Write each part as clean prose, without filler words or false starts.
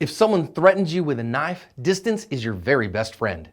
If someone threatens you with a knife, distance is your very best friend.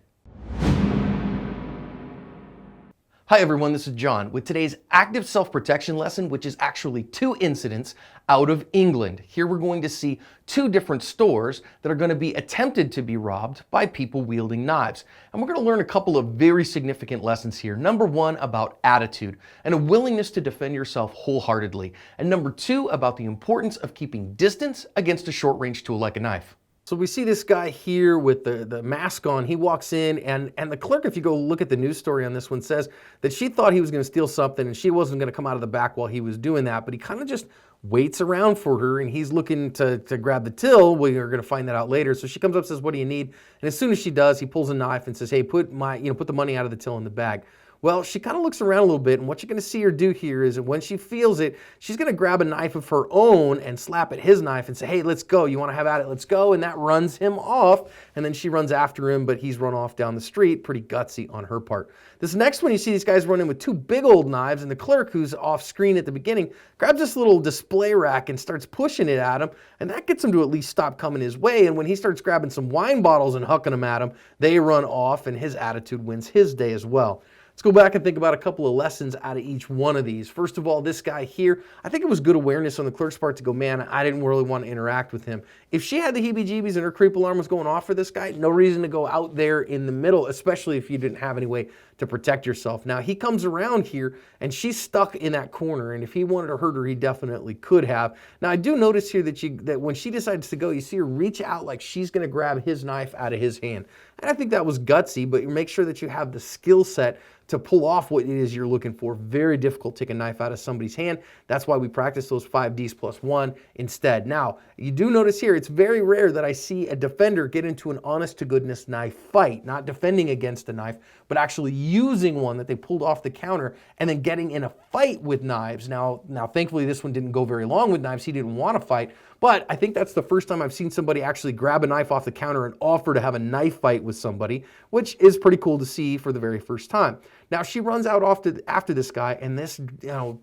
Hi everyone, this is John with today's active self-protection lesson, which is actually two incidents out of England. Here we're going to see two different stores that are going to be attempted to be robbed by people wielding knives. And we're going to learn a couple of very significant lessons here. Number one, about attitude and a willingness to defend yourself wholeheartedly. And number two, about the importance of keeping distance against a short-range tool like a knife. So we see this guy here with the mask on. He walks in and the clerk, if you go look at the news story on this one, says that she thought he was going to steal something and she wasn't going to come out of the back while he was doing that, but he kind of just waits around for her and he's looking to grab the till. We are going to find that out later. So she comes up and says, "What do you need?" And as soon as she does, he pulls a knife and says, "Hey, put the money out of the till in the bag." Well, she kind of looks around a little bit, and what you're going to see her do here is that when she feels it, she's going to grab a knife of her own and slap at his knife and say, "Hey, let's go. You want to have at it? Let's go." And that runs him off, and then she runs after him, but he's run off down the street. Pretty gutsy on her part. This next one, you see these guys running with two big old knives, and the clerk, who's off screen at the beginning, grabs this little display rack and starts pushing it at him, and that gets him to at least stop coming his way. And when he starts grabbing some wine bottles and hucking them at him, they run off, and his attitude wins his day as well. Let's go back and think about a couple of lessons out of each one of these. First of all, this guy here, I think it was good awareness on the clerk's part to go, man, I didn't really want to interact with him. If she had the heebie-jeebies and her creep alarm was going off for this guy, no reason to go out there in the middle, especially if you didn't have any way to protect yourself. Now, he comes around here and she's stuck in that corner, and if he wanted to hurt her, he definitely could have. Now, I do notice here that when she decides to go, you see her reach out like she's going to grab his knife out of his hand. And I think that was gutsy, but make sure that you have the skill set to pull off what it is you're looking for. Very difficult to take a knife out of somebody's hand. That's why we practice those 5Ds plus 1 instead. Now, you do notice here, it's very rare that I see a defender get into an honest-to-goodness knife fight, not defending against a knife, but actually using one that they pulled off the counter and then getting in a fight with knives. Now, thankfully, this one didn't go very long with knives. He didn't want to fight, but I think that's the first time I've seen somebody actually grab a knife off the counter and offer to have a knife fight with somebody, which is pretty cool to see for the very first time. Now, she runs out after this guy, and this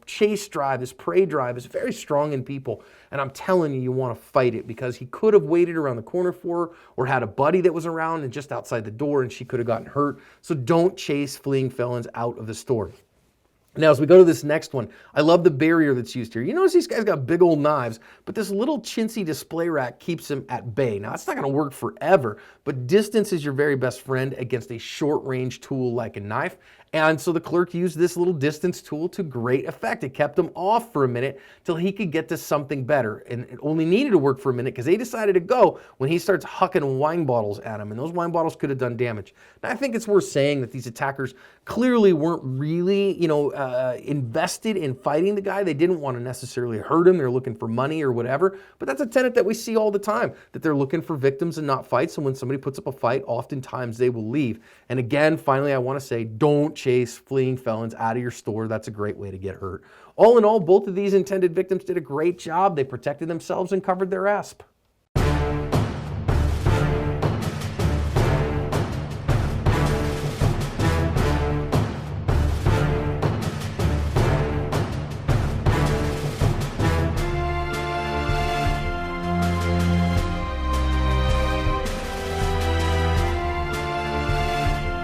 chase drive, this prey drive is very strong in people. And I'm telling you, you want to fight it because he could have waited around the corner for her or had a buddy that was around and just outside the door, and she could have gotten hurt. So don't chase fleeing felons out of the store. Now, as we go to this next one, I love the barrier that's used here. You notice these guys got big old knives, but this little chintzy display rack keeps them at bay. Now, it's not going to work forever, but distance is your very best friend against a short-range tool like a knife. And so the clerk used this little distance tool to great effect. It kept him off for a minute till he could get to something better. And it only needed to work for a minute because they decided to go when he starts hucking wine bottles at him. And those wine bottles could have done damage. Now, I think it's worth saying that these attackers clearly weren't really, invested in fighting the guy. They didn't want to necessarily hurt him. They're looking for money or whatever. But that's a tenet that we see all the time, that they're looking for victims and not fights. And when somebody puts up a fight, oftentimes they will leave. And again, finally, I want to say, don't chase fleeing felons out of your store. That's a great way to get hurt. All in all, both of these intended victims did a great job. They protected themselves and covered their asp.